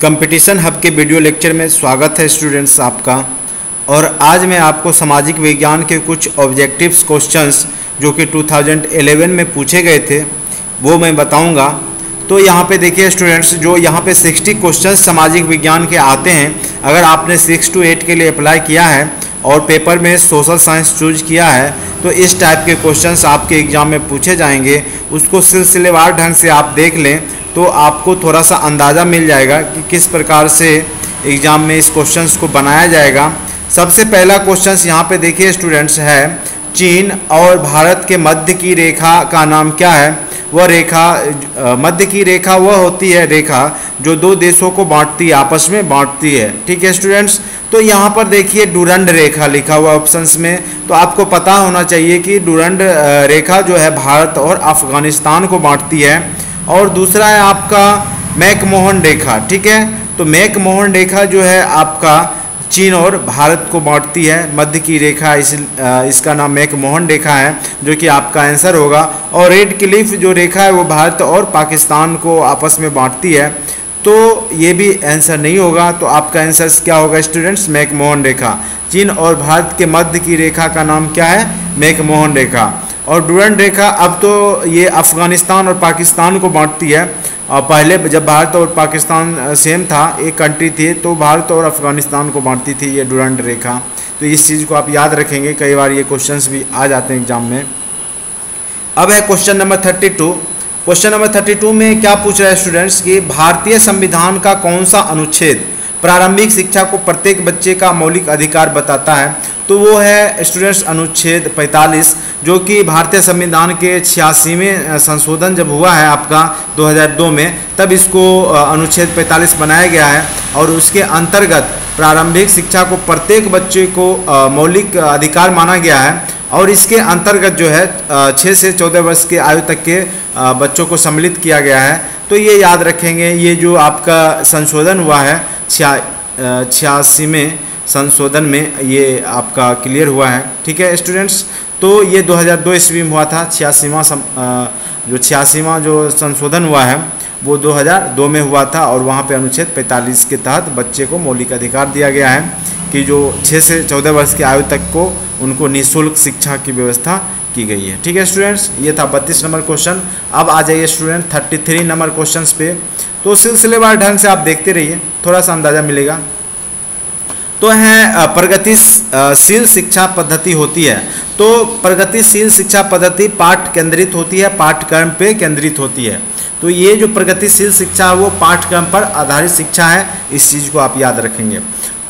Competition hub के video lecture में स्वागत है स्टूडेंट्स आपका। और आज मैं आपको सामाजिक विज्ञान के कुछ ऑब्जेक्टिव्स क्वेश्चंस जो कि 2011 में पूछे गए थे वो मैं बताऊंगा। तो यहाँ पे देखिए स्टूडेंट्स, जो यहाँ पे 60 क्वेश्चंस सामाजिक विज्ञान के आते हैं। अगर आपने 6 to 8 के लिए अप्लाई किया है और पेपर में सोशल साइंस चूज किया है तो इस टाइप के क्वेश्चंस आपके एग्ज़ाम में पूछे जाएंगे। उसको सिलसिलेवार ढंग से आप देख लें तो आपको थोड़ा सा अंदाज़ा मिल जाएगा कि किस प्रकार से एग्ज़ाम में इस क्वेश्चंस को बनाया जाएगा। सबसे पहला क्वेश्चंस यहाँ पे देखिए स्टूडेंट्स है, चीन और भारत के मध्य की रेखा का नाम क्या है। वह रेखा मध्य की रेखा वह होती है रेखा जो दो देशों को बांटती है, आपस में बांटती है। ठीक है स्टूडेंट्स, तो यहाँ पर देखिए डुरंड रेखा लिखा हुआ ऑप्शंस में, तो आपको पता होना चाहिए कि डुरंड रेखा जो है भारत और अफगानिस्तान को बांटती है। और दूसरा है आपका मैकमोहन रेखा। ठीक है, तो मैकमोहन रेखा जो है आपका चीन और भारत को बांटती है, मध्य की रेखा इसका नाम मैकमोहन रेखा है जो कि आपका आंसर होगा। और रेड क्लिफ जो रेखा है वो भारत और पाकिस्तान को आपस में बांटती है, तो ये भी आंसर नहीं होगा। तो आपका आंसर क्या होगा स्टूडेंट्स, मैकमोहन रेखा। चीन और भारत के मध्य की रेखा का नाम क्या है, मैकमोहन रेखा। और डुरंड रेखा अब तो ये अफ़गानिस्तान और पाकिस्तान को बांटती है। और पहले जब भारत और पाकिस्तान सेम था, एक कंट्री थी, तो भारत और अफ़गानिस्तान को बांटती थी ये डुरंड रेखा। तो इस चीज़ को आप याद रखेंगे, कई बार ये क्वेश्चंस भी आ जाते हैं एग्जाम में। अब है क्वेश्चन नंबर 32। क्वेश्चन नंबर 32 में क्या पूछ रहा है स्टूडेंट्स कि भारतीय संविधान का कौन सा अनुच्छेद प्रारंभिक शिक्षा को प्रत्येक बच्चे का मौलिक अधिकार बताता है। तो वो है स्टूडेंट्स अनुच्छेद 45, जो कि भारतीय संविधान के 86वें संशोधन जब हुआ है आपका 2002 में, तब इसको अनुच्छेद 45 बनाया गया है। और उसके अंतर्गत प्रारंभिक शिक्षा को प्रत्येक बच्चे को मौलिक अधिकार माना गया है। और इसके अंतर्गत जो है 6 से 14 वर्ष के आयु तक के बच्चों को सम्मिलित किया गया है। तो ये याद रखेंगे, ये जो आपका संशोधन हुआ है 86वें संशोधन में ये आपका क्लियर हुआ है। ठीक है स्टूडेंट्स, तो ये 2002 ईस्वी में हुआ था। 86वां जो संशोधन हुआ है वो 2002 में हुआ था। और वहाँ पे अनुच्छेद 45 के तहत बच्चे को मौलिक अधिकार दिया गया है कि जो 6 से 14 वर्ष की आयु तक को उनको निःशुल्क शिक्षा की व्यवस्था की गई है। ठीक है स्टूडेंट्स, ये था 32 नंबर क्वेश्चन। अब आ जाइए स्टूडेंट 33 नंबर क्वेश्चन पे। तो सिलसिलेवार ढंग से आप देखते रहिए, थोड़ा सा अंदाज़ा मिलेगा। तो है प्रगतिशील शिक्षा पद्धति होती है। तो प्रगतिशील शिक्षा पद्धति पाठ केंद्रित होती है, पाठ्यक्रम पे केंद्रित होती है। तो ये जो प्रगतिशील शिक्षा है वो पाठ्यक्रम पर आधारित शिक्षा है, इस चीज़ को आप याद रखेंगे।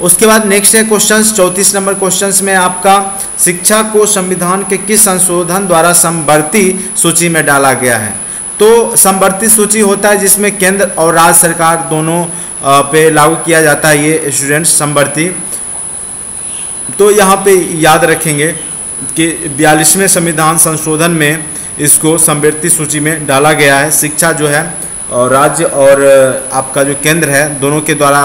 उसके बाद नेक्स्ट है क्वेश्चन 34 नंबर क्वेश्चन में आपका शिक्षा को संविधान के किस संशोधन द्वारा समवर्ती सूची में डाला गया है। तो समवर्ती सूची होता है जिसमें केंद्र और राज्य सरकार दोनों पे लागू किया जाता है ये स्टूडेंट्स समवर्ती। तो यहाँ पे याद रखेंगे कि 42वें संविधान संशोधन में इसको समवर्ती सूची में डाला गया है। शिक्षा जो है और राज्य और आपका जो केंद्र है दोनों के द्वारा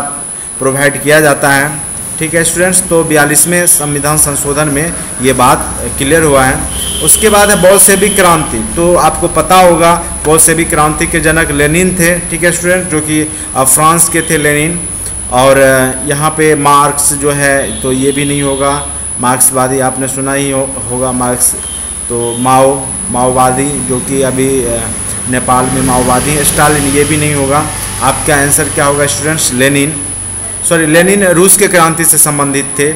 प्रोवाइड किया जाता है। ठीक है स्टूडेंट्स, तो 42वें संविधान संशोधन में ये बात क्लियर हुआ है। उसके बाद है बोल्शेविक क्रांति। तो आपको पता होगा बोल्शेविक क्रांति के जनक लेनिन थे। ठीक है स्टूडेंट, जो कि फ्रांस के थे लेनिन। और यहाँ पे मार्क्स जो है तो ये भी नहीं होगा, मार्क्सवादी आपने सुना ही होगा मार्क्स। तो माओवादी जो कि अभी नेपाल में माओवादी हैं। स्टालिन ये भी नहीं होगा। आपका आंसर क्या होगा स्टूडेंट्स, लेनिन रूस के क्रांति से संबंधित थे,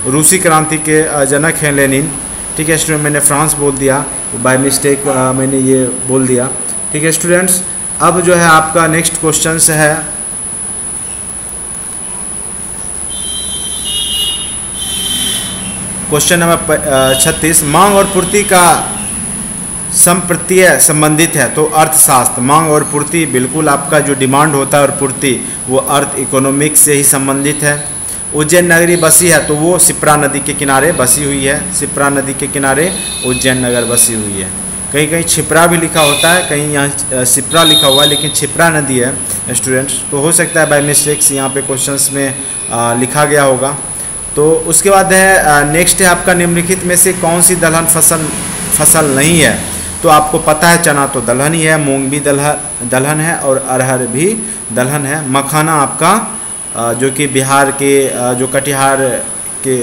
रूसी क्रांति के जनक हैं लेनिन। ठीक है स्टूडेंट, मैंने फ्रांस बोल दिया बाय मिस्टेक, मैंने ये बोल दिया। ठीक है स्टूडेंट्स, अब जो है आपका नेक्स्ट क्वेश्चन है क्वेश्चन नंबर 36। मांग और पूर्ति का संप्रत्यय संबंधित है। तो अर्थशास्त्र, मांग और पूर्ति, बिल्कुल आपका जो डिमांड होता है और पूर्ति वो अर्थ इकोनॉमिक्स से ही संबंधित है। उज्जैन नगरी बसी है, तो वो शिप्रा नदी के किनारे बसी हुई है। शिप्रा नदी के किनारे उज्जैन नगर बसी हुई है। कहीं कहीं छिप्रा भी लिखा होता है, कहीं यहाँ शिप्रा लिखा हुआ है, लेकिन छिप्रा नदी है स्टूडेंट्स। तो हो सकता है बाय मिस्टेक्स यहाँ पे क्वेश्चंस में लिखा गया होगा। तो उसके बाद है नेक्स्ट है आपका निम्नलिखित में से कौन सी दलहन फसल नहीं है। तो आपको पता है चना तो दलहन ही है, मूंग भी दलहन है और अरहर भी दलहन है। मखाना आपका जो कि बिहार के जो कटिहार के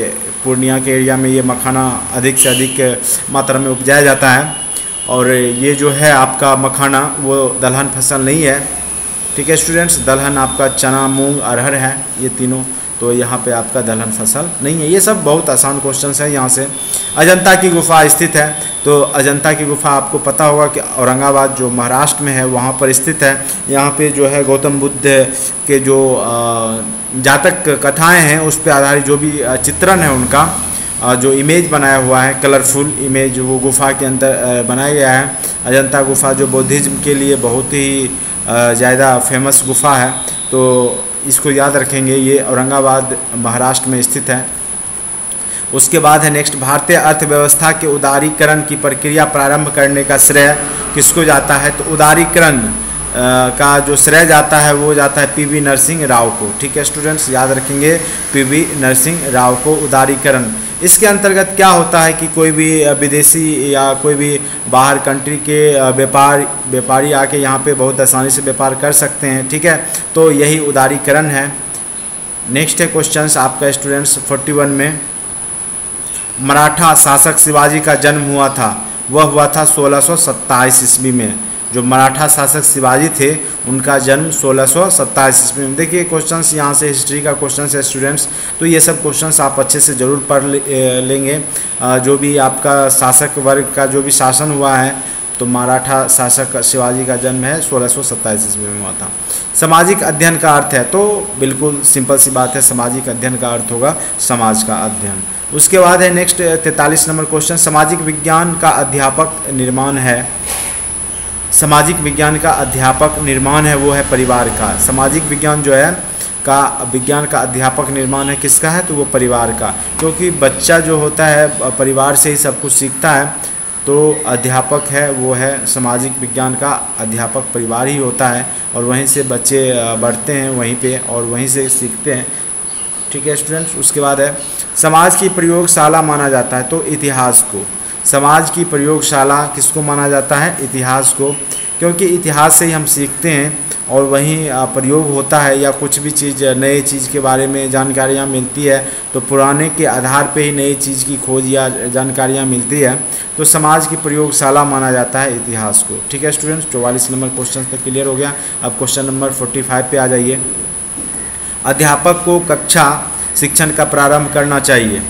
पूर्णिया के एरिया में ये मखाना अधिक से अधिक मात्रा में उपजाया जाता है। और ये जो है आपका मखाना वो दलहन फसल नहीं है। ठीक है स्टूडेंट्स, दलहन आपका चना, मूंग, अरहर है, ये तीनों, तो यहाँ पे आपका दलहन फसल नहीं है। ये सब बहुत आसान क्वेश्चंस है। यहाँ से अजंता की गुफा स्थित है, तो अजंता की गुफा आपको पता होगा कि औरंगाबाद जो महाराष्ट्र में है वहाँ पर स्थित है। यहाँ पे जो है गौतम बुद्ध के जो जातक कथाएँ हैं उस पर आधारित जो भी चित्रण है उनका जो इमेज बनाया हुआ है, कलरफुल इमेज, वो गुफा के अंदर बनाया गया है। अजंता गुफा जो बुद्धिज़्म के लिए बहुत ही ज़्यादा फेमस गुफा है, तो इसको याद रखेंगे। ये औरंगाबाद महाराष्ट्र में स्थित है। उसके बाद है नेक्स्ट, भारतीय अर्थव्यवस्था के उदारीकरण की प्रक्रिया प्रारंभ करने का श्रेय किसको जाता है? तो उदारीकरण का जो श्रेय जाता है वो जाता है पीवी नरसिंह राव को। ठीक है स्टूडेंट्स, याद रखेंगे पीवी नरसिंह राव को, उदारीकरण। इसके अंतर्गत क्या होता है कि कोई भी विदेशी या कोई भी बाहर कंट्री के व्यापारी आके यहाँ पे बहुत आसानी से व्यापार कर सकते हैं। ठीक है, तो यही उदारीकरण है। नेक्स्ट है क्वेश्चंस आपका स्टूडेंट्स 41 में, मराठा शासक शिवाजी का जन्म हुआ था, वह हुआ था 1627 ईस्वी में। जो मराठा शासक शिवाजी थे उनका जन्म 1627 ईस्वी में। देखिए क्वेश्चंस यहाँ से हिस्ट्री का क्वेश्चंस है स्टूडेंट्स, तो ये सब क्वेश्चंस आप अच्छे से ज़रूर पढ़ लेंगे। जो भी आपका शासक वर्ग का जो भी शासन हुआ है, तो मराठा शासक शिवाजी का जन्म है 1627 ईस्वी में हुआ था। सामाजिक अध्ययन का अर्थ है, तो बिल्कुल सिंपल सी बात है, सामाजिक अध्ययन का अर्थ होगा समाज का अध्ययन। उसके बाद है नेक्स्ट 43 नंबर क्वेश्चन, सामाजिक विज्ञान का अध्यापक निर्माण है। सामाजिक विज्ञान का अध्यापक निर्माण है वो है परिवार का। सामाजिक विज्ञान जो है विज्ञान का अध्यापक निर्माण है किसका है? तो वो परिवार का, क्योंकि बच्चा जो होता है परिवार से ही सब कुछ सीखता है। तो अध्यापक है वो है सामाजिक विज्ञान का अध्यापक परिवार ही होता है, और वहीं से बच्चे बढ़ते हैं वहीं पे और वहीं से सीखते हैं। ठीक है स्टूडेंट्स, उसके बाद है समाज की प्रयोगशाला माना जाता है, तो इतिहास को। समाज की प्रयोगशाला किसको माना जाता है? इतिहास को, क्योंकि इतिहास से ही हम सीखते हैं और वहीं प्रयोग होता है, या कुछ भी चीज़ नए चीज़ के बारे में जानकारियाँ मिलती है तो पुराने के आधार पे ही नई चीज़ की खोज या जानकारियाँ मिलती है। तो समाज की प्रयोगशाला माना जाता है इतिहास को। ठीक है स्टूडेंट्स, 44 नंबर क्वेश्चन तक क्लियर हो गया। अब क्वेश्चन नंबर 45 पे आ जाइए। अध्यापक को कक्षा शिक्षण का प्रारंभ करना चाहिए,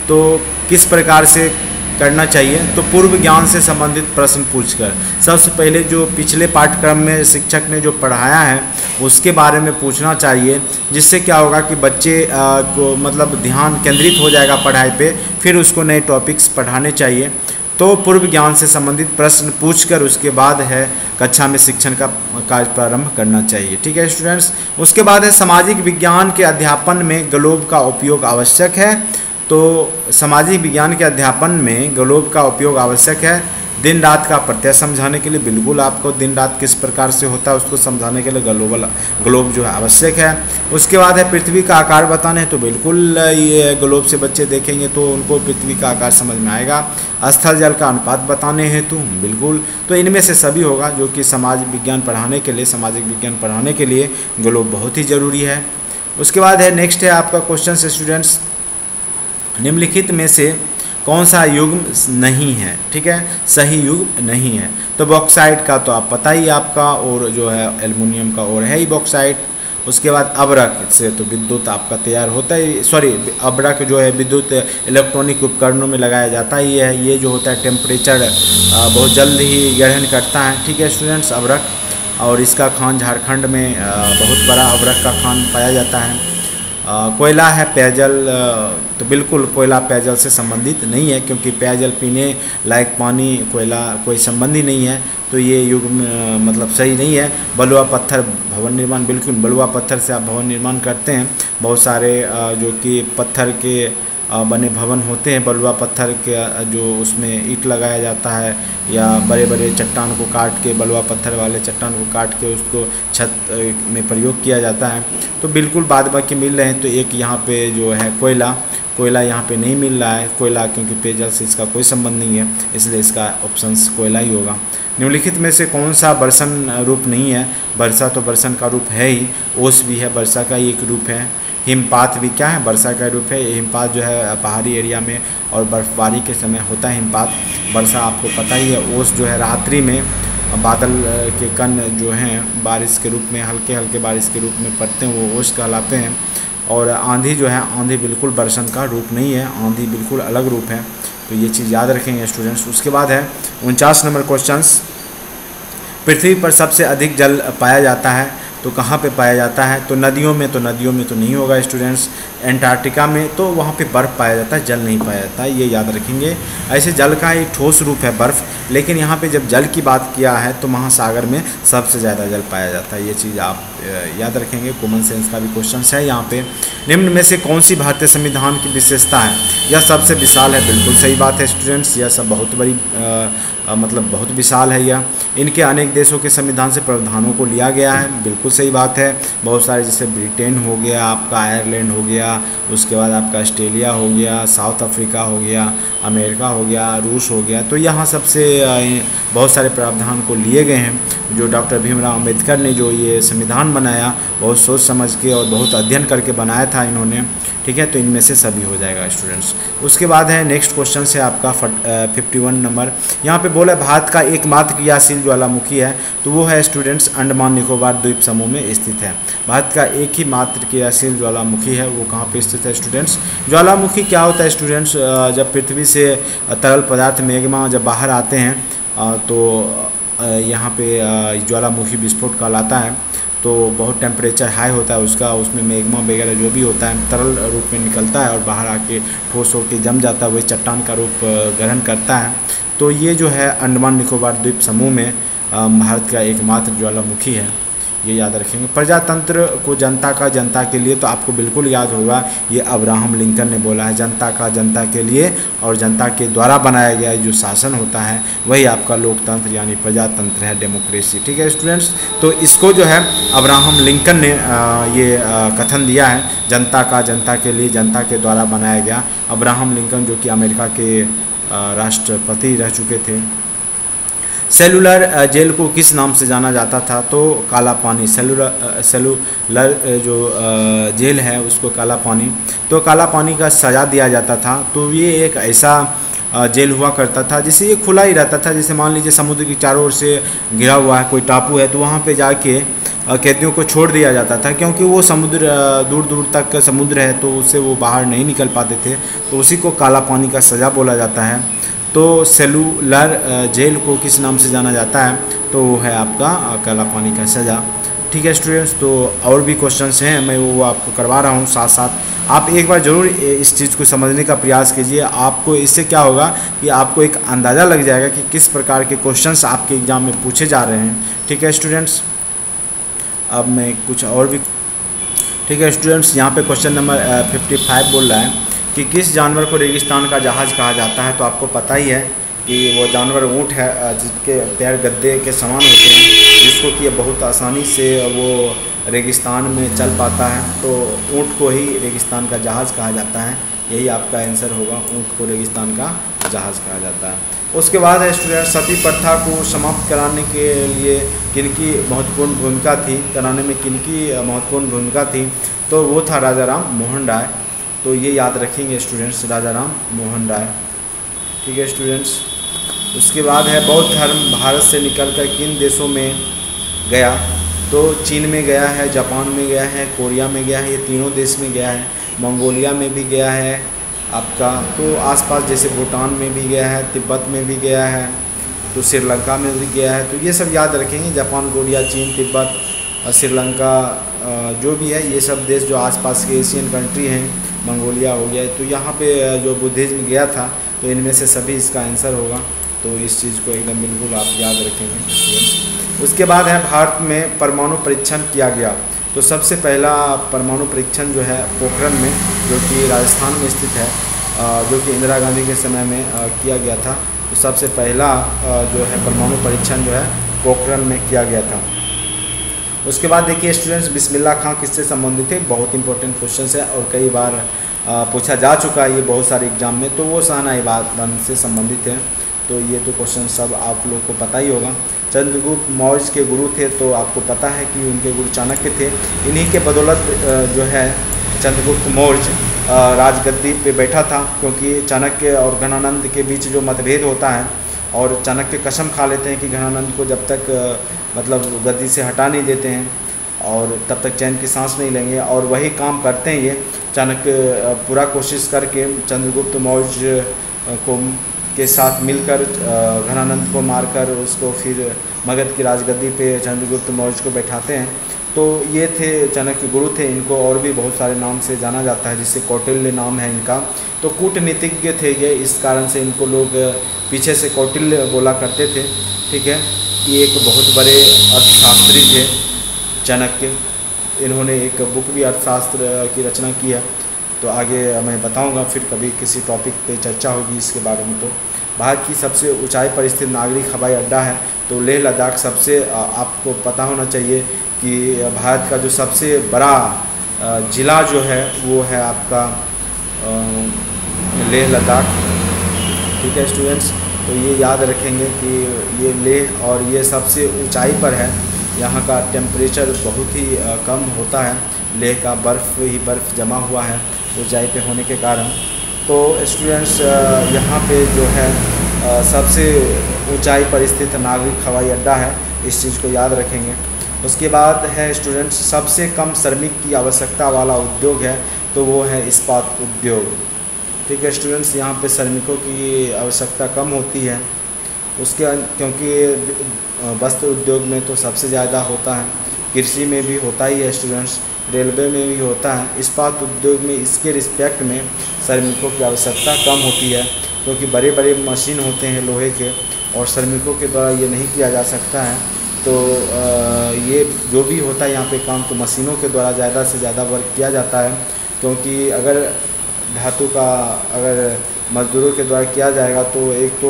तो किस प्रकार से करना चाहिए? तो पूर्व ज्ञान से संबंधित प्रश्न पूछकर। सबसे पहले जो पिछले पाठ्यक्रम में शिक्षक ने जो पढ़ाया है उसके बारे में पूछना चाहिए, जिससे क्या होगा कि बच्चे को मतलब ध्यान केंद्रित हो जाएगा पढ़ाई पे, फिर उसको नए टॉपिक्स पढ़ाने चाहिए। तो पूर्व ज्ञान से संबंधित प्रश्न पूछकर उसके बाद है कक्षा में शिक्षण का कार्य प्रारंभ करना चाहिए। ठीक है स्टूडेंट्स, उसके बाद है सामाजिक विज्ञान के अध्यापन में ग्लोब का उपयोग आवश्यक है। तो सामाजिक विज्ञान के अध्यापन में ग्लोब का उपयोग आवश्यक है। दिन रात का प्रत्यय समझाने के लिए, बिल्कुल आपको दिन रात किस प्रकार से होता है उसको समझाने के लिए ग्लोब जो है आवश्यक है। उसके बाद है पृथ्वी का आकार बताने हैं, तो बिल्कुल ये ग्लोब से बच्चे देखेंगे तो उनको पृथ्वी का आकार समझ में आएगा। स्थल जल का अनुपात बताने हेतु बिल्कुल, तो इनमें से सभी होगा जो कि समाज विज्ञान पढ़ाने के लिए, सामाजिक विज्ञान पढ़ाने के लिए ग्लोब बहुत ही ज़रूरी है। उसके बाद है नेक्स्ट है आपका क्वेश्चन से स्टूडेंट्स, निम्नलिखित में से कौन सा युग्म नहीं है? ठीक है, सही युग्म नहीं है। तो बॉक्साइट का तो आप पता ही आपका, और जो है एल्युमिनियम का और है ही बॉक्साइट। उसके बाद अब्रक से तो विद्युत आपका तैयार होता है, अब्रक जो है विद्युत इलेक्ट्रॉनिक उपकरणों में लगाया जाता ही है। ये जो होता है टेम्परेचर बहुत जल्द ही ग्रहण करता है। ठीक है स्टूडेंट्स, अब्रक, और इसका खान झारखंड में बहुत बड़ा अब्रक का खान पाया जाता है। कोयला है पेयजल, तो बिल्कुल कोयला पेयजल से संबंधित नहीं है, क्योंकि पेयजल पीने लायक पानी कोयला कोई संबंधी नहीं है, तो ये युग्म मतलब सही नहीं है। बलुआ पत्थर भवन निर्माण, बिल्कुल बलुआ पत्थर से आप भवन निर्माण करते हैं। बहुत सारे जो कि पत्थर के बने भवन होते हैं, बलुआ पत्थर के जो उसमें ईंट लगाया जाता है, या बड़े बड़े चट्टान को काट के, बलुआ पत्थर वाले चट्टान को काट के उसको छत में प्रयोग किया जाता है। तो बिल्कुल बाद बाकी मिल रहे हैं। तो एक यहाँ पे जो है कोयला, कोयला यहाँ पे नहीं मिल रहा है, कोयला क्योंकि पेयजल से इसका कोई संबंध नहीं है, इसलिए इसका ऑप्शन कोयला ही होगा। निम्नलिखित में से कौन सा वर्षण रूप नहीं है? वर्षा तो वर्षण का रूप है ही, ओस भी है वर्षा का ही एक रूप है, हिमपात भी क्या है? वर्षा का रूप है। हिमपात जो है पहाड़ी एरिया में और बर्फबारी के समय होता है हिमपात। वर्षा आपको पता ही है। ओस जो है रात्रि में बादल के कण जो हैं बारिश के रूप में, हल्के हल्के बारिश के रूप में पड़ते हैं, वो ओस कहलाते हैं। और आंधी जो है, आंधी बिल्कुल वर्षण का रूप नहीं है, आंधी बिल्कुल अलग रूप है। तो ये चीज़ याद रखेंगे स्टूडेंट्स। उसके बाद है 49 नंबर क्वेश्चंस, पृथ्वी पर सबसे अधिक जल पाया जाता है तो कहाँ पे पाया जाता है? तो नदियों में, तो नदियों में तो नहीं होगा स्टूडेंट्स। एंटार्क्टिका में तो वहाँ पे बर्फ़ पाया जाता है, जल नहीं पाया जाता है, ये याद रखेंगे। ऐसे जल का एक ठोस रूप है बर्फ़, लेकिन यहाँ पे जब जल की बात किया है तो महासागर में सबसे ज़्यादा जल पाया जाता है, ये चीज़ आप याद रखेंगे। कॉमन सेंस का भी क्वेश्चन है यहाँ पे। निम्न में से कौन सी भारतीय संविधान की विशेषता है? यह सबसे विशाल है, बिल्कुल सही बात है स्टूडेंट्स। यह सब बहुत बड़ी मतलब बहुत विशाल है यह। इनके अनेक देशों के संविधान से प्रावधानों को लिया गया है, बिल्कुल सही बात है। बहुत सारे जैसे ब्रिटेन हो गया, आपका आयरलैंड हो गया, उसके बाद आपका ऑस्ट्रेलिया हो गया, साउथ अफ्रीका हो गया, अमेरिका हो गया, रूस हो गया, तो यहाँ सबसे बहुत सारे प्रावधान को लिए गए हैं। जो डॉक्टर भीमराव अम्बेडकर ने जो ये संविधान बनाया, बहुत सोच समझ के और बहुत अध्ययन करके बनाया था इन्होंने, ठीक है। तो इनमें से सभी हो जाएगा स्टूडेंट्स। उसके बाद है नेक्स्ट क्वेश्चन है आपका 51 नंबर। यहाँ पे बोला भारत का एकमात्र क्रियाशील ज्वालामुखी है, तो वो है स्टूडेंट्स अंडमान निकोबार द्वीप समूह में स्थित है। भारत का एक ही मात्र क्रियाशील ज्वालामुखी है, वो कहाँ पे स्थित है स्टूडेंट्स? ज्वालामुखी क्या होता है स्टूडेंट्स? जब पृथ्वी से तरल पदार्थ मैग्मा जब बाहर आते हैं तो यहाँ पे ज्वालामुखी विस्फोट कहलाता है। तो बहुत टेम्परेचर हाई होता है उसका, उसमें मैग्मा वगैरह जो भी होता है तरल रूप में निकलता है और बाहर आके ठोस होकर जम जाता है, वही चट्टान का रूप ग्रहण करता है। तो ये जो है अंडमान निकोबार द्वीप समूह में भारत का एकमात्र ज्वालामुखी है, ये याद रखेंगे। प्रजातंत्र को जनता का जनता के लिए, तो आपको बिल्कुल याद होगा ये अब्राहम लिंकन ने बोला है, जनता का जनता के लिए और जनता के द्वारा बनाया गया जो शासन होता है वही आपका लोकतंत्र यानी प्रजातंत्र है, डेमोक्रेसी, ठीक है स्टूडेंट्स। तो इसको जो है अब्राहम लिंकन ने ये कथन दिया है, जनता का जनता के लिए, जनता के द्वारा बनाया गया। अब्राहम लिंकन जो कि अमेरिका के राष्ट्रपति रह चुके थे। सेलुलर जेल को किस नाम से जाना जाता था? तो काला पानी। सेलुलर जो जेल है उसको काला पानी, तो काला पानी का सज़ा दिया जाता था। तो ये एक ऐसा जेल हुआ करता था जिसे ये खुला ही रहता था। जैसे मान लीजिए समुद्र की चारों ओर से घिरा हुआ है कोई टापू है, तो वहाँ पे जाके कैदियों को छोड़ दिया जाता था, क्योंकि वो समुद्र दूर दूर तक समुद्र है तो उससे वो बाहर नहीं निकल पाते थे, तो उसी को काला पानी का सज़ा बोला जाता है। तो सेलुलर जेल को किस नाम से जाना जाता है? तो वो है आपका काला पानी का सज़ा, ठीक है स्टूडेंट्स। तो और भी क्वेश्चंस हैं, मैं वो आपको करवा रहा हूँ साथ साथ। आप एक बार ज़रूर इस चीज़ को समझने का प्रयास कीजिए। आपको इससे क्या होगा कि आपको एक अंदाज़ा लग जाएगा कि किस प्रकार के क्वेश्चंस आपके एग्ज़ाम में पूछे जा रहे हैं, ठीक है स्टूडेंट्स। अब मैं कुछ और भी, ठीक है स्टूडेंट्स। यहाँ पे क्वेश्चन नंबर 55 बोल रहा है कि किस जानवर को रेगिस्तान का जहाज़ कहा जाता है? तो आपको पता ही है कि वो जानवर ऊँट है, जिसके पैर गद्दे के समान होते हैं, जिसको कि बहुत आसानी से वो रेगिस्तान में चल पाता है। तो ऊँट को ही रेगिस्तान का जहाज़ कहा जाता है, यही आपका आंसर होगा, ऊँट को रेगिस्तान का जहाज़ कहा जाता है। उसके बाद है स्टूडेंट सती प्रथा को समाप्त कराने के लिए किनकी महत्वपूर्ण भूमिका थी? कराने में किनकी महत्वपूर्ण भूमिका थी? तो वो था राजा राम मोहन राय। तो ये याद रखेंगे स्टूडेंट्स, राजा राम मोहन राय, ठीक है स्टूडेंट्स। उसके बाद है बौद्ध धर्म भारत से निकलकर किन देशों में गया? तो चीन में गया है, जापान में गया है, कोरिया में गया है, ये तीनों देश में गया है। मंगोलिया में भी गया है आपका, तो आसपास जैसे भूटान में भी गया है, तिब्बत में भी गया है, तो श्रीलंका में भी गया है। तो ये सब याद रखेंगे, जापान, कोरिया, चीन, तिब्बत, श्रीलंका, जो भी है ये सब देश जो आसपास के एशियन कंट्री हैं, मंगोलिया हो गया। तो यहाँ पे जो बुद्धिज़्म गया था, तो इनमें से सभी इसका आंसर होगा। तो इस चीज़ को एकदम बिल्कुल आप याद रखेंगे। उसके बाद है भारत में परमाणु परीक्षण किया गया। तो सबसे पहला परमाणु परीक्षण जो है पोखरण में, जो कि राजस्थान में स्थित है, जो कि इंदिरा गांधी के समय में किया गया था। तो सबसे पहला जो है परमाणु परीक्षण जो है पोखरण में किया गया था। उसके बाद देखिए स्टूडेंट्स, बिस्मिल्लाह खां किससे संबंधित थे? बहुत इंपॉर्टेंट क्वेश्चन है और कई बार पूछा जा चुका है ये बहुत सारे एग्जाम में, तो वो शाहजहाँ इबादत से संबंधित है। तो ये तो क्वेश्चन सब आप लोग को पता ही होगा। चंद्रगुप्त मौर्य के गुरु थे, तो आपको पता है कि उनके गुरु चाणक्य थे। इन्हीं के बदौलत जो है चंद्रगुप्त मौर्य राजगद्दी पे बैठा था, क्योंकि चाणक्य और घनानंद के बीच जो मतभेद होता है, और चाणक्य कसम खा लेते हैं कि घनानंद को जब तक मतलब गद्दी से हटा नहीं देते हैं और तब तक चैन की सांस नहीं लेंगे, और वही काम करते हैं ये। चाणक्य पूरा कोशिश करके चंद्रगुप्त मौर्य को के साथ मिलकर घनानंद को मारकर उसको फिर मगध की राजगद्दी पे चंद्रगुप्त मौर्य को बैठाते हैं। तो ये थे चाणक्य गुरु थे। इनको और भी बहुत सारे नाम से जाना जाता है, जिससे कौटिल्य नाम है इनका। तो कूटनीतिज्ञ थे ये, इस कारण से इनको लोग पीछे से कौटिल्य बोला करते थे। ठीक है, ये एक बहुत बड़े अर्थशास्त्री थे चाणक्य। इन्होंने एक बुक भी अर्थशास्त्र की रचना की है, तो आगे मैं बताऊंगा, फिर कभी किसी टॉपिक पे चर्चा होगी इसके बारे में। तो भारत की सबसे ऊंचाई पर स्थित नागरिक हवाई अड्डा है, तो लेह लद्दाख सबसे आपको पता होना चाहिए कि भारत का जो सबसे बड़ा ज़िला जो है वो है आपका लेह लद्दाख। ठीक है स्टूडेंट्स, तो ये याद रखेंगे कि ये लेह और ये सबसे ऊंचाई पर है। यहाँ का टेम्परेचर बहुत ही कम होता है, लेह का बर्फ़ ही बर्फ़ जमा हुआ है ऊंचाई पे होने के कारण। तो स्टूडेंट्स यहाँ पे जो है सबसे ऊंचाई पर स्थित नागरिक हवाई अड्डा है, इस चीज़ को याद रखेंगे। उसके बाद है स्टूडेंट्स सबसे कम श्रमिक की आवश्यकता वाला उद्योग है, तो वो है इस्पात उद्योग। ठीक है स्टूडेंट्स, यहाँ पे श्रमिकों की आवश्यकता कम होती है उसके, क्योंकि वस्त्र उद्योग में तो सबसे ज़्यादा होता है, कृषि में भी होता ही है स्टूडेंट्स, रेलवे में भी होता है। इस्पात उद्योग में इसके रिस्पेक्ट में श्रमिकों की आवश्यकता कम होती है, क्योंकि बड़े बड़े मशीन होते हैं लोहे के, और श्रमिकों के द्वारा ये नहीं किया जा सकता है। तो ये जो भी होता है यहाँ पे काम, तो मशीनों के द्वारा ज़्यादा से ज़्यादा वर्क किया जाता है, क्योंकि अगर धातु का अगर मजदूरों के द्वारा किया जाएगा तो एक तो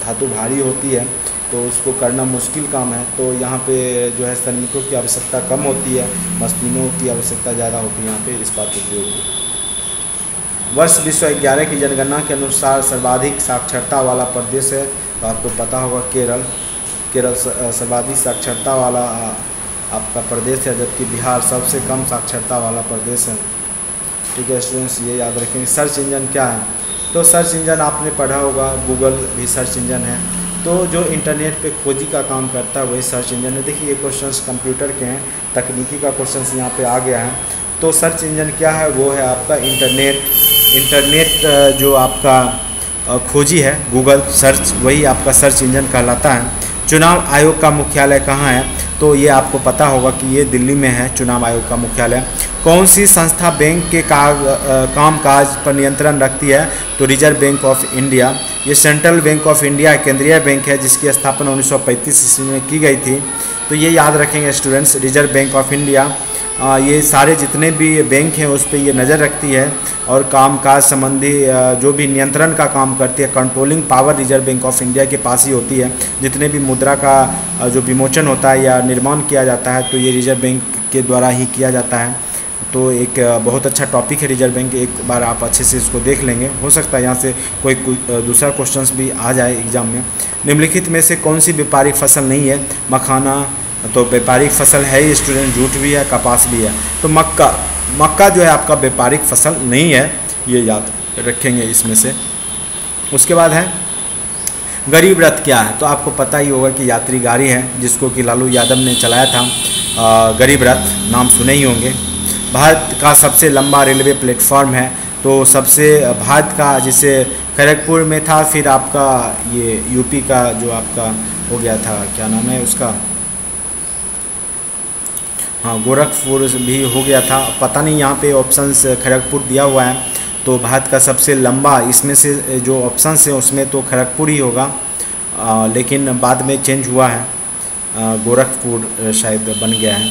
धातु भारी होती है, तो उसको करना मुश्किल काम है। तो यहाँ पे जो है श्रमिकों की आवश्यकता कम होती है, मशीनों की आवश्यकता ज़्यादा होती है यहाँ पे इस्पात उद्योग में। वर्ष 2011 की जनगणना के अनुसार सर्वाधिक साक्षरता वाला प्रदेश है, तो आपको पता होगा केरल। केरल सर्वाधिक साक्षरता वाला आपका प्रदेश है, जबकि बिहार सबसे कम साक्षरता वाला प्रदेश है। ठीक है स्टूडेंट्स, ये याद रखेंगे। सर्च इंजन क्या है, तो सर्च इंजन आपने पढ़ा होगा, गूगल भी सर्च इंजन है। तो जो इंटरनेट पे खोजी का काम करता है वही सर्च इंजन है। देखिए ये क्वेश्चंस कंप्यूटर के हैं, तकनीकी का क्वेश्चंस यहाँ पे आ गया है। तो सर्च इंजन क्या है, वो है आपका इंटरनेट जो आपका खोजी है गूगल सर्च, वही आपका सर्च इंजन कहलाता है। चुनाव आयोग का मुख्यालय कहाँ है, तो ये आपको पता होगा कि ये दिल्ली में है चुनाव आयोग का मुख्यालय। कौन सी संस्था बैंक के कामकाज पर नियंत्रण रखती है, तो रिजर्व बैंक ऑफ इंडिया। ये सेंट्रल बैंक ऑफ इंडिया केंद्रीय बैंक है, जिसकी स्थापना 1935 ईस्वी में की गई थी। तो ये याद रखेंगे students, reserve bank of India ये सारे जितने भी बैंक हैं उस पर ये नज़र रखती है, और कामकाज संबंधी जो भी नियंत्रण का काम करती है, controlling power reserve bank of India के पास ही होती है। जितने भी मुद्रा का जो विमोचन होता है या निर्माण किया जाता है, तो ये रिजर्व बैंक के द्वारा ही किया जाता है। तो एक बहुत अच्छा टॉपिक है रिजर्व बैंक, एक बार आप अच्छे से इसको देख लेंगे, हो सकता है यहाँ से कोई दूसरा क्वेश्चंस भी आ जाए एग्जाम में। निम्नलिखित में से कौन सी व्यापारिक फसल नहीं है, मखाना तो व्यापारिक फसल है ही स्टूडेंट, जूट भी है, कपास भी है। तो मक्का जो है आपका व्यापारिक फसल नहीं है, ये याद रखेंगे इसमें से। उसके बाद है गरीब रथ क्या है, तो आपको पता ही होगा कि यात्री गाड़ी है, जिसको कि लालू यादव ने चलाया था। गरीब रथ नाम सुने ही होंगे। भारत का सबसे लंबा रेलवे प्लेटफॉर्म है, तो सबसे भारत का जैसे खड़गपुर में था, फिर आपका ये यूपी का जो आपका हो गया था, क्या नाम है उसका, हाँ गोरखपुर भी हो गया था, पता नहीं, यहाँ पे ऑप्शंस खड़गपुर दिया हुआ है। तो भारत का सबसे लंबा इसमें से जो ऑप्शंस है उसमें तो खड़गपुर ही होगा, लेकिन बाद में चेंज हुआ है, गोरखपुर शायद बन गया है।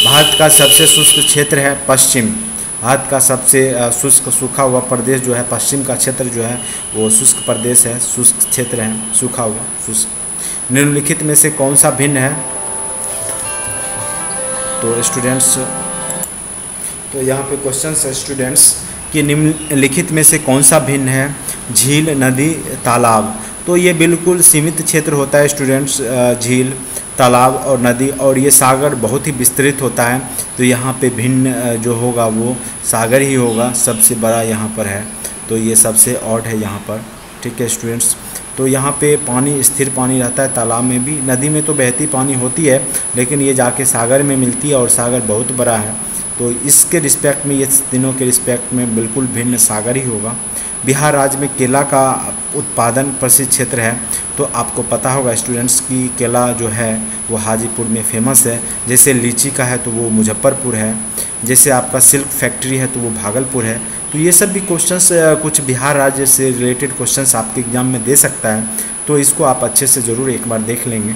भारत का सबसे शुष्क क्षेत्र है पश्चिम। भारत का सबसे शुष्क सूखा हुआ प्रदेश जो है पश्चिम का क्षेत्र जो है वो शुष्क प्रदेश है, शुष्क क्षेत्र है, सूखा हुआ शुष्क। निम्नलिखित में से कौन सा भिन्न है, तो स्टूडेंट्स तो यहाँ पे क्वेश्चन है स्टूडेंट्स कि निम्नलिखित में से कौन सा भिन्न है? झील, नदी, तालाब। तो ये बिल्कुल सीमित क्षेत्र होता है स्टूडेंट्स, झील, तालाब और नदी, और ये सागर बहुत ही विस्तृत होता है। तो यहाँ पे भिन्न जो होगा वो सागर ही होगा, सबसे बड़ा यहाँ पर है। तो ये सबसे ऑड है यहाँ पर, ठीक है स्टूडेंट्स। तो यहाँ पे पानी, स्थिर पानी रहता है, तालाब में भी। नदी में तो बहती पानी होती है, लेकिन ये जाके सागर में मिलती है और सागर बहुत बड़ा है। तो इसके रिस्पेक्ट में, ये तीनों के रिस्पेक्ट में बिल्कुल भिन्न सागर ही होगा। बिहार राज्य में केला का उत्पादन प्रसिद्ध क्षेत्र है। तो आपको पता होगा स्टूडेंट्स कि केला जो है वो हाजीपुर में फेमस है। जैसे लीची का है तो वो मुजफ्फरपुर है, जैसे आपका सिल्क फैक्ट्री है तो वो भागलपुर है। तो ये सब भी क्वेश्चंस कुछ बिहार राज्य से रिलेटेड क्वेश्चंस आपके एग्जाम में दे सकता है, तो इसको आप अच्छे से ज़रूर एक बार देख लेंगे।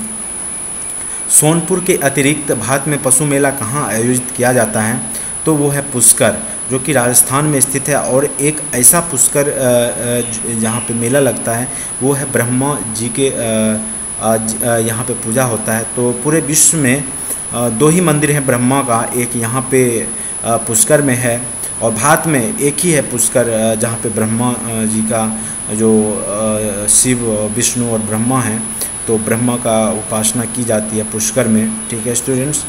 सोनपुर के अतिरिक्त भारत में पशु मेला कहाँ आयोजित किया जाता है? तो वो है पुष्कर, जो कि राजस्थान में स्थित है। और एक ऐसा पुष्कर जहाँ पे मेला लगता है वो है ब्रह्मा जी के यहाँ पे पूजा होता है। तो पूरे विश्व में 2 ही मंदिर हैं ब्रह्मा का, एक यहाँ पे पुष्कर में है, और भारत में एक ही है पुष्कर जहाँ पे ब्रह्मा जी का जो शिव, विष्णु और ब्रह्मा हैं, तो ब्रह्मा का उपासना की जाती है पुष्कर में, ठीक है स्टूडेंट्स।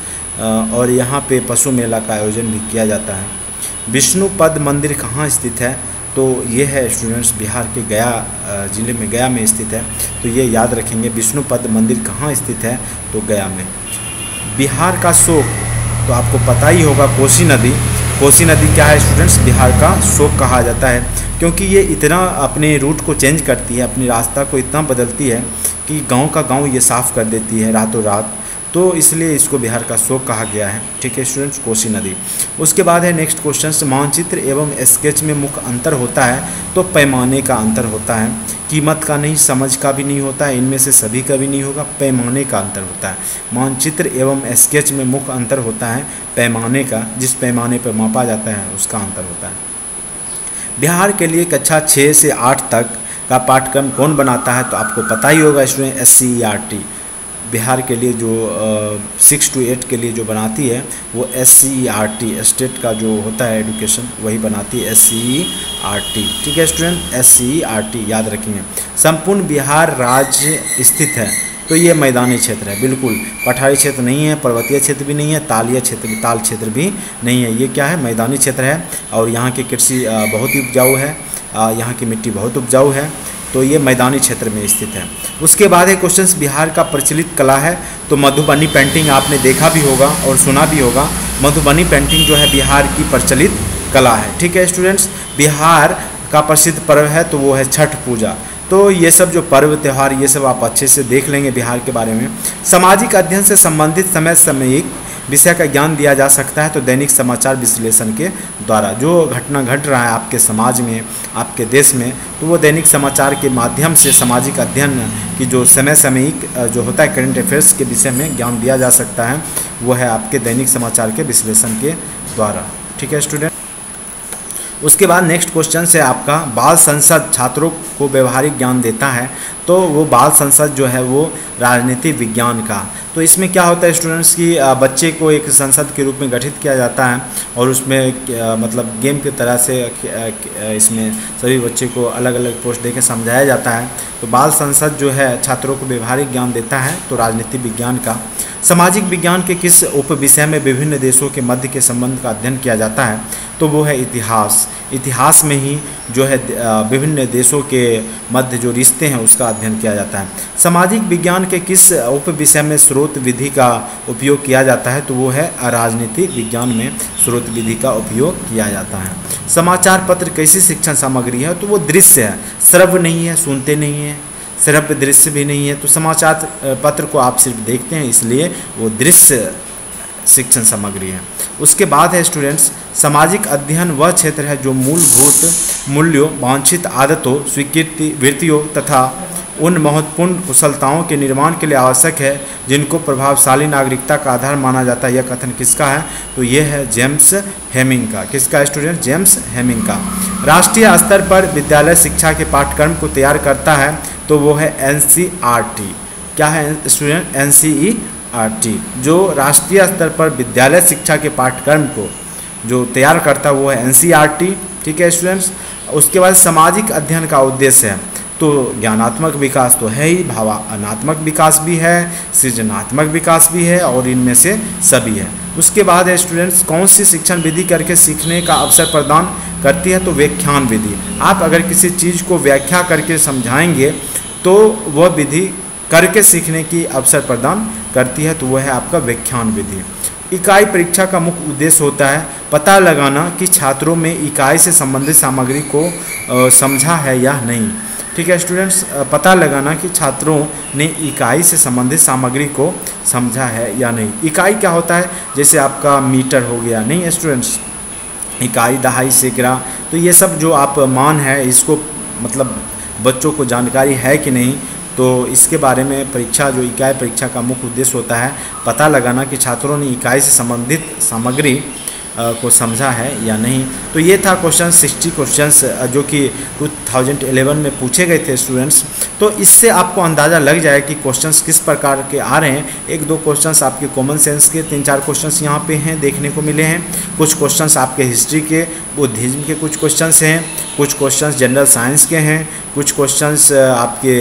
और यहाँ पे पशु मेला का आयोजन भी किया जाता है। विष्णुपद मंदिर कहाँ स्थित है? तो ये है स्टूडेंट्स बिहार के गया ज़िले में, गया में स्थित है। तो ये याद रखेंगे, विष्णुपद मंदिर कहाँ स्थित है? तो गया में। बिहार का शोक, तो आपको पता ही होगा, कोसी नदी। कोसी नदी क्या है स्टूडेंट्स? बिहार का शोक कहा जाता है, क्योंकि ये इतना अपने रूट को चेंज करती है, अपनी रास्ता को इतना बदलती है कि गांव का गांव ये साफ़ कर देती है रातों रात। तो इसलिए इसको बिहार का शोक कहा गया है, ठीक है स्टूडेंट्स, कोसी नदी। उसके बाद है नेक्स्ट क्वेश्चन, मानचित्र एवं स्केच में मुख्य अंतर होता है? तो पैमाने का अंतर होता है, कीमत का नहीं, समझ का भी नहीं होता है, इनमें से सभी का भी नहीं होगा, पैमाने का अंतर होता है। मानचित्र एवं स्केच में मुख्य अंतर होता है पैमाने का, जिस पैमाने पर मापा जाता है उसका अंतर होता है। बिहार के लिए कक्षा 6 से 8 तक का पाठ्यक्रम कौन बनाता है? तो आपको पता ही होगा स्टूडेंट, SCERT बिहार के लिए जो 6 to 8 के लिए जो बनाती है वो SCERT, स्टेट का जो होता है एजुकेशन, वही बनाती है SCERT, ठीक है स्टूडेंट, SCERT याद रखेंगे। संपूर्ण बिहार राज्य स्थित है? तो ये मैदानी क्षेत्र है, बिल्कुल पठारी क्षेत्र नहीं है, पर्वतीय क्षेत्र भी नहीं है, ताल क्षेत्र भी नहीं है। ये क्या है? मैदानी क्षेत्र है। और यहाँ की कृषि बहुत ही उपजाऊ है, यहाँ की मिट्टी बहुत उपजाऊ है। तो ये मैदानी क्षेत्र में स्थित है। उसके बाद है क्वेश्चंस, बिहार का प्रचलित कला है? तो मधुबनी पेंटिंग आपने देखा भी होगा और सुना भी होगा। मधुबनी पेंटिंग जो है बिहार की प्रचलित कला है, ठीक है स्टूडेंट्स। बिहार का प्रसिद्ध पर्व है तो वो है छठ पूजा। तो ये सब जो पर्व त्यौहार, ये सब आप अच्छे से देख लेंगे बिहार के बारे में। सामाजिक अध्ययन से संबंधित समय सामयिक विषय का ज्ञान दिया जा सकता है? तो दैनिक समाचार विश्लेषण के द्वारा, जो घटना घट रहा है आपके समाज में, आपके देश में, तो वो दैनिक समाचार के माध्यम से सामाजिक अध्ययन की जो समय सामयिक जो होता है करंट अफेयर्स के विषय में ज्ञान दिया जा सकता है, वो है आपके दैनिक समाचार के विश्लेषण के द्वारा, ठीक है स्टूडेंट। उसके बाद नेक्स्ट क्वेश्चन है आपका, बाल संसद छात्रों को व्यवहारिक ज्ञान देता है? तो वो बाल संसद जो है वो राजनीति विज्ञान का। तो इसमें क्या होता है स्टूडेंट्स की बच्चे को एक संसद के रूप में गठित किया जाता है और उसमें मतलब गेम की तरह से इसमें सभी बच्चे को अलग अलग पोस्ट देकर समझाया जाता है। तो बाल संसद जो है छात्रों को व्यवहारिक ज्ञान देता है, तो राजनीति विज्ञान का। सामाजिक विज्ञान के किस उप विषय में विभिन्न देशों के मध्य के संबंध का अध्ययन किया जाता है? तो वो है इतिहास। इतिहास में ही जो है विभिन्न देशों के मध्य जो रिश्ते हैं उसका अध्ययन किया जाता है। सामाजिक विज्ञान के किस उप विषय में स्रोत विधि का उपयोग किया जाता है? तो वो है राजनीति विज्ञान में स्रोत विधि का उपयोग किया जाता है। समाचार पत्र कैसी शिक्षण सामग्री है? तो वो दृश्य है, श्रव्य नहीं है, सुनते नहीं है, श्रव्य दृश्य भी नहीं है। तो समाचार पत्र को आप सिर्फ देखते हैं, इसलिए वो दृश्य शिक्षण सामग्री है। उसके बाद है स्टूडेंट्स, सामाजिक अध्ययन वह क्षेत्र है जो मूलभूत मूल्यों, वांछित आदतों, स्वीकृति वृत्तियों तथा उन महत्वपूर्ण कुशलताओं के निर्माण के लिए आवश्यक है जिनको प्रभावशाली नागरिकता का आधार माना जाता है। यह कथन किसका है? तो यह है जेम्स हेमिंग का। किसका है स्टूडेंट? जेम्स हेमिंग का। राष्ट्रीय स्तर पर विद्यालय शिक्षा के पाठ्यक्रम को तैयार करता है, तो वो है NCERT। क्या है स्टूडेंट? NCERT जो राष्ट्रीय स्तर पर विद्यालय शिक्षा के पाठ्यक्रम को जो तैयार करता है वो है NCERT। ठीक है स्टूडेंट्स। उसके बाद सामाजिक अध्ययन का उद्देश्य है, तो ज्ञानात्मक विकास तो है ही, भावनात्मक विकास भी है, सृजनात्मक विकास भी है, और इनमें से सभी है। उसके बाद है स्टूडेंट्स, कौन सी शिक्षण विधि करके सीखने का अवसर प्रदान करती है, तो व्याख्यान विधि। आप अगर किसी चीज़ को व्याख्या करके समझाएंगे तो वह विधि करके सीखने की अवसर प्रदान करती है, तो वह है आपका व्याख्यान विधि। इकाई परीक्षा का मुख्य उद्देश्य होता है पता लगाना कि छात्रों में इकाई से संबंधित सामग्री को समझा है या नहीं। ठीक है स्टूडेंट्स, पता लगाना कि छात्रों ने इकाई से संबंधित सामग्री को समझा है या नहीं। इकाई क्या होता है, जैसे आपका मीटर हो गया, नहीं है स्टूडेंट्स, इकाई, दहाई, सैकड़ा, तो ये सब जो आप मान है, इसको मतलब बच्चों को जानकारी है कि नहीं, तो इसके बारे में परीक्षा, जो इकाई परीक्षा का मुख्य उद्देश्य होता है पता लगाना कि छात्रों ने इकाई से संबंधित सामग्री को समझा है या नहीं। तो ये था क्वेश्चन 60 क्वेश्चंस जो कि 2011 में पूछे गए थे स्टूडेंट्स। तो इससे आपको अंदाज़ा लग जाए कि क्वेश्चंस किस प्रकार के आ रहे हैं। एक दो क्वेश्चंस आपके कॉमन सेंस के, 3-4 क्वेश्चंस यहाँ पे हैं देखने को मिले हैं। कुछ क्वेश्चंस आपके हिस्ट्री के, बुद्धिज्म के कुछ क्वेश्चंस हैं, कुछ क्वेश्चंस जनरल साइंस के हैं, कुछ क्वेश्चंस आपके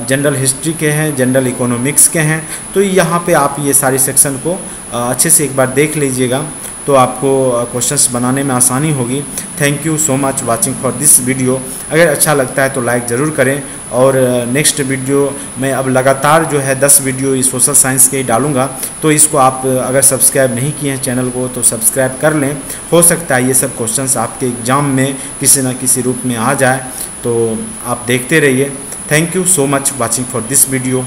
जनरल हिस्ट्री के हैं, जनरल इकोनॉमिक्स के हैं। तो यहाँ पे आप ये सारी सेक्शन को अच्छे से एक बार देख लीजिएगा, तो आपको क्वेश्चंस बनाने में आसानी होगी। Thank you so much watching for this video. अगर अच्छा लगता है तो लाइक ज़रूर करें, और नेक्स्ट वीडियो में अब लगातार जो है 10 वीडियो इस सोशल साइंस के ही डालूंगा, तो इसको आप अगर सब्सक्राइब नहीं किए हैं चैनल को तो सब्सक्राइब कर लें। हो सकता है ये सब क्वेश्चंस आपके एग्ज़ाम में किसी न किसी रूप में आ जाए, तो आप देखते रहिए। Thank you so much watching for this video.